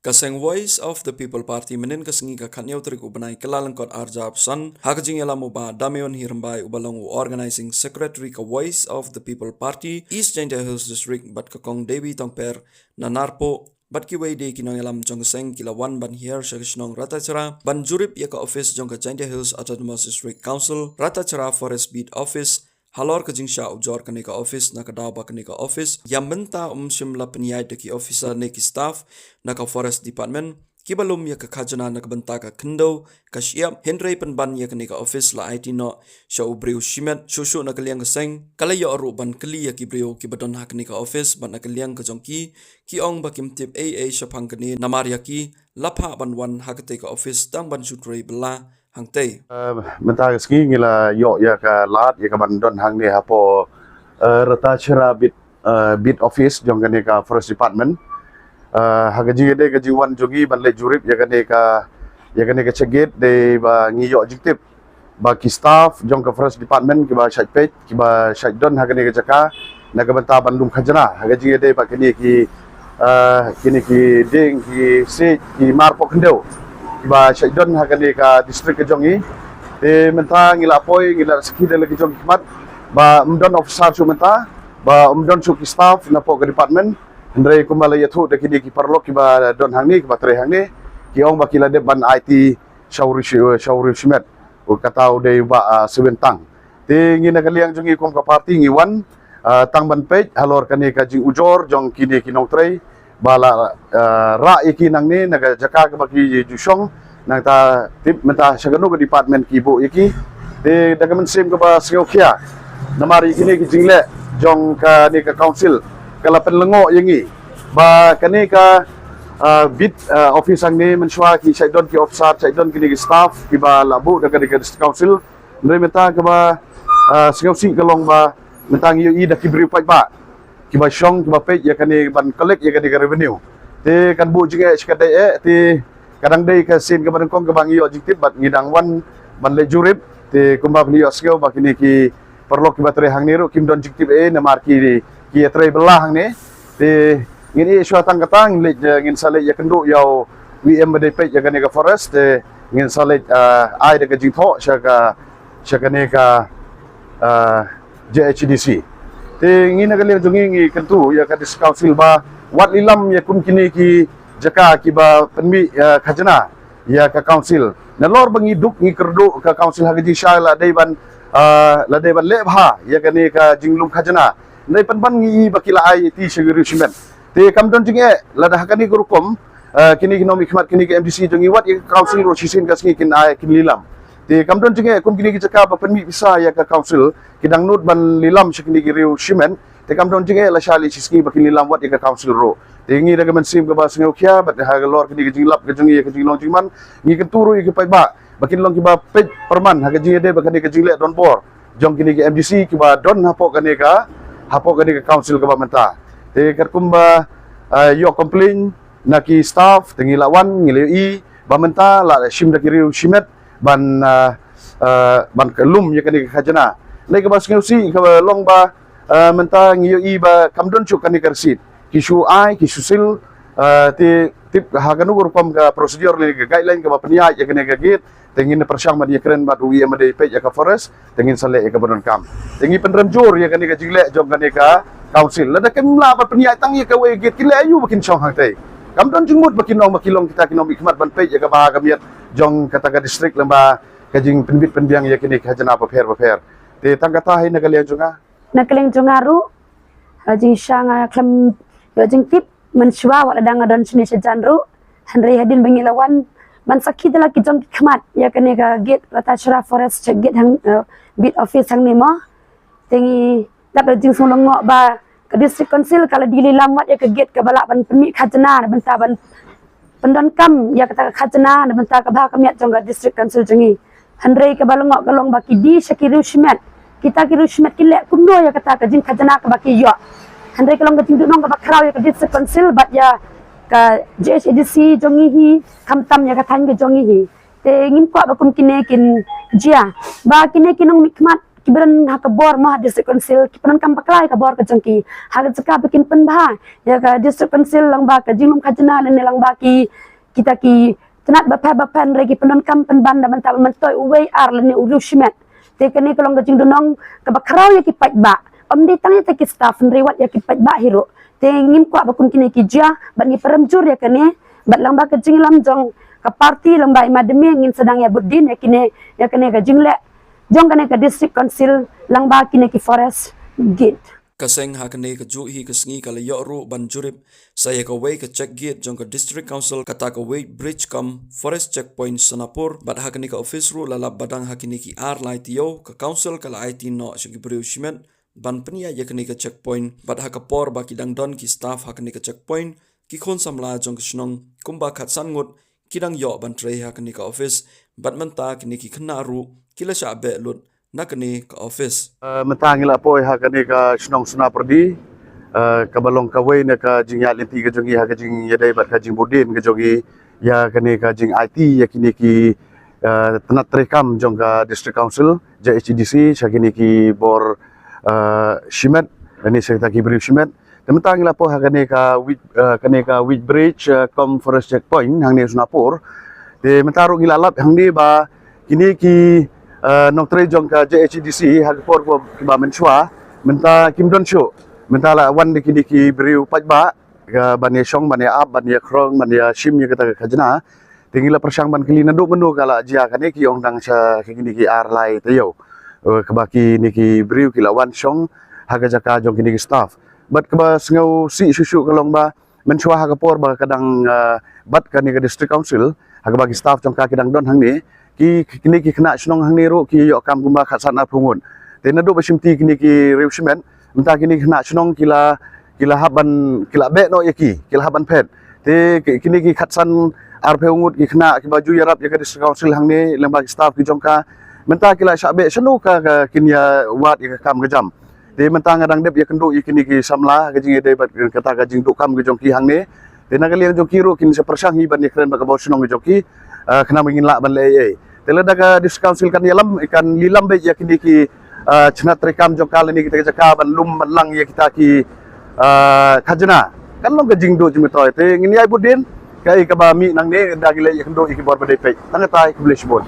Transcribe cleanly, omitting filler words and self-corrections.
Kaseng Voice of the People Party menin kasengi ka kanyau terik ubanai kelalengkot arjab san hakajing yalamu ba dameon hirmbai ubalong organizing secretary ka Voice of the People Party East Jaintia Hills District bat kakong Dewi Tongper nanarpo bat ki wei de kinong yalam jong seng kila wan ban hier shagishnong ratachara ban jurip ya ka office jong ka Jaintia Hills Autonomous District Council ratachara Forest Beat Office halor kajing sha ujor kanika office nakadaw ba kanika office yambenta shimla penyai deki officer neki staff naka forest department kibalum ya ka khajana nakabenta ka khendo kashiap henry penban ya kanika office la IT no sha ubriu shimet shushu nakaliang ka seng kalayo aru ban kali ya kibriu kibadon haknika office ban nakaliang ka jongki ki ong ba kimtip AA shapang kani namaria ki lapha ban wan hakate ka office tang ban shutrei bela hangtei mentah ski ngila yo ya ka lat ya ka bandon hang ni hapo rata chira bit office jong kane ka forest department hagaji de gaji wan jogi ban le jurip ya kane ka cheget de ba ngi yo jiktip ba ki staff jong ka forest department ki ba site page ki ba site don hagane ka jaka na ka banta bandung khajana hagaji de ba kini ki ding ki se ki marpo khendeu ba Syaidon hakani ka distrik ke jongi te menta ngila poi ngila ski de lagi jongi khmat ba umdon officer su menta ba umdon su ki staff na po ke department ndre kumala yathu de ki parlok ki ba don hangni ki ba tre hangni ki ong ba kila de ban IT shauri shimet u katau de ba sebentang te ngina kaliang jongi kom ka party ngi wan tang ban page halor kani ka jing ujor jong kini kinong tre bala ra iki nang ni naga jaka ka baki jusong nang ta tip menta sagano ka department kibo iki de dagamen sim ka ba singokya namari kini ki jingle jong ka ni ka council kala penlengo yangi ba kani ka bit office ang ni menswa ki saidon ki officer saidon kini ki staff ki ba labu daga di district council ndre menta ka ba singosi kalong ba menta ngi i da ki brief ba kiba syong kiba pay ya kani ban collect ya kani revenue te kan bu jinge skadai te kadang dei ka sin ka ban kong ka bang yo jiktip bat ngidang wan ban le jurip te kumba bli yo skill ba kini ki perlo kiba tre hang niru kim don jiktip na marki ki tre belah hang ne te ngini suatang katang le ngin sale ya kendu yo WM de pay ya kani ka forest te ngin sale ai de ka jingtho sya kani ka JHDC te ngi nagali jongi kentu ya ka dis council ba wat lilam ya kum kini ki jaka ki ba penmi khajana ya ka council na lor bangi duk ngi kerdu ka council hagaji shala daiban le bha ya kani ka jinglum khajana nei panban ngi bakila ai ti seguru simen te kamdon jinge la dah kani gurukom kini economic khmat kini ki MDC jongi wat ya council ro sisin ka kin ai kin lilam te kamdon jinge kum kini ki jaka ba penmi bisa ya ka council kidang nut ban lilam shikini riu shimen te kamdon jinge la shali siski bakin lilam wat ka council ro te ngi daga men sim ka ba singokya bat ha lor kini jinglap ka jingi ka jinglong jiman ngi kenturu ki pai ba bakin long ki ba pej perman ha ka jingi de bakan ka jingle don bor jong kini ki MDC ki ba don hapo ka council ka ba menta te karkumba yo complain na ki staff tengilawan ngilei ba menta la shim da ki riu shimet ban kelum ya kani ka khajana lai ka bas ngeusi ka long ba menta ngiyo i ba kamdon chu kani karsit kisu ai kisusil ti tip haganu rupam ka prosedur le ka guideline ka ba penia ya kani ka git tengin persyang ma dia keren bat wi ma de pe ya ka forest tengin sale ka badon kam tengi penremjur ya kani ka jingle jong kani ka council lada kemla ba penia tang ya ka we git kile ayu bakin chong hang tai kamdon jungmut bakin ong bakilong kita kinom hikmat ban pe ya ka ba kamiat jong kata ka district lamba kajing penbit penbiang ya kini khajana pa pher te tangkata hai nagaleng junga ru jing shanga klam jing tip menshwa wala danga don sini sejan ru handri hadin bangilawan man sakhi dala ki jong khmat ya kene ga gate rata shra forest check gate hang bit office hang ni mo tengi dap jing sulongo ba ke district council kala dili lamat ya ke gate ka bala ban pemi khajana benta ban pendon kam ya kata khajana benta ka ba kamiat jong ga district council jengi handri ka balongok kalong baki di shakiru shimat kita kiru shimat kile kundo ya kata ka jing khajana ka baki yo handai kalong ka jing dunong ka bakrau ya ka district council bat ya ka JHDC jongi hi kamtam ya ka than ka jongi hi te ngin kwa ba kum kine kin jia ba kine kinong mikmat kiberan ha kabor mah district council kipenan kam paklai kabor ka jengki ha jaka bikin penbah ya ka district council lang ba ka jinglum khajna ne lang ba ki kita ki tenat bapan regi penon kam penban da mental mentoi uwei ar lene urushmet te kene kalong gajing dunong ka bakrau ya ki ba om di tang ya ki staff rewat ya ki ba hero te ngim kwa bakun kini ki ja ban ni peremjur ya kene bat lang ba ka jinglam jong ka parti lang ba imademi ngin sedang ya budin ya kene ka jingle jong kene ka district council lang ba kini ki forest gate Kaseng hakane ka ju hi ka sngi ka layo ru ban jurip saya ka way ka check gate jong ka district council kata ka way bridge kam forest checkpoint Sonapur bat hakane ka office ru lalap badang hakane ki ar lai tio ka council ka la IT no shigi beriu shimet ban penia yakane ka checkpoint bat hakapor ba ki dang don ki staff hakane ka checkpoint ki khon samla jong ka shnong kumba khat san ngut kidang yo ban tre hakane ka office bat manta kini ki khna ru kila sha be lut nakani ka office Mentangila poi hakane ka shnong suna perdi kabalong kawai na ka jing ya lenti ka jongi ha ka jing ya dai bat ka jing budin ka jongi ya kane ka jing IT ya kini ki tenat rekam jong ka district council JHDC sakini ki bor shimet ani sekta ki brief shimet mentangila po hakane ka with bridge com forest checkpoint hang ne Sonapur te mentaru ngilalap hang ni ba kini ki nong tre jong ka JHDC hagpor ko kiba menchua menta kimdon shu menta la wan de kini ki briu pajba ka bania shong bania ab bania krong bania shim ye kata khajna tingila persang ban kili naduk menu kala jia kane ki ong dang sa kini ki ar lai tayo kebaki ni ki briu kila wan shong haga jaka jong kini ki staff bat keba sengau si susu kalong ba menchua hagpor ba kadang bat kani ka district council haga bagi staff jong ka kidang don hang ni ki kini ki kena snong hang ni ro ki yo kam kumba khatsan apungun te nadu basimti kini ki reushment menta kini kena snong kila haban kila be no yaki kila haban pet te kini ki khatsan arpeungut ki kena ki baju yarap ya ka district council hang ni lembag staff ki jongka menta kila syabe senu ka kinya wat ya kam gejam te menta ngadang dep ya kendu kini ki samla ka jing de kata ka jing duk kam ki jongki hang ni te nagali jongki ro kini se persang hi ban ya kren ba ka baw snong ki jongki kena mengin lak ban le telada ka district council kan yalam ikan lilam be yakini ki chnat rekam jong kal ni kita jaka ban lum ban lang ya kita ki khajna kan long ka jingdo jimetoy te ngini ai budin kai ka ba mi nang ne dagile yakndo ikibor ba de pe tang tai kublishbon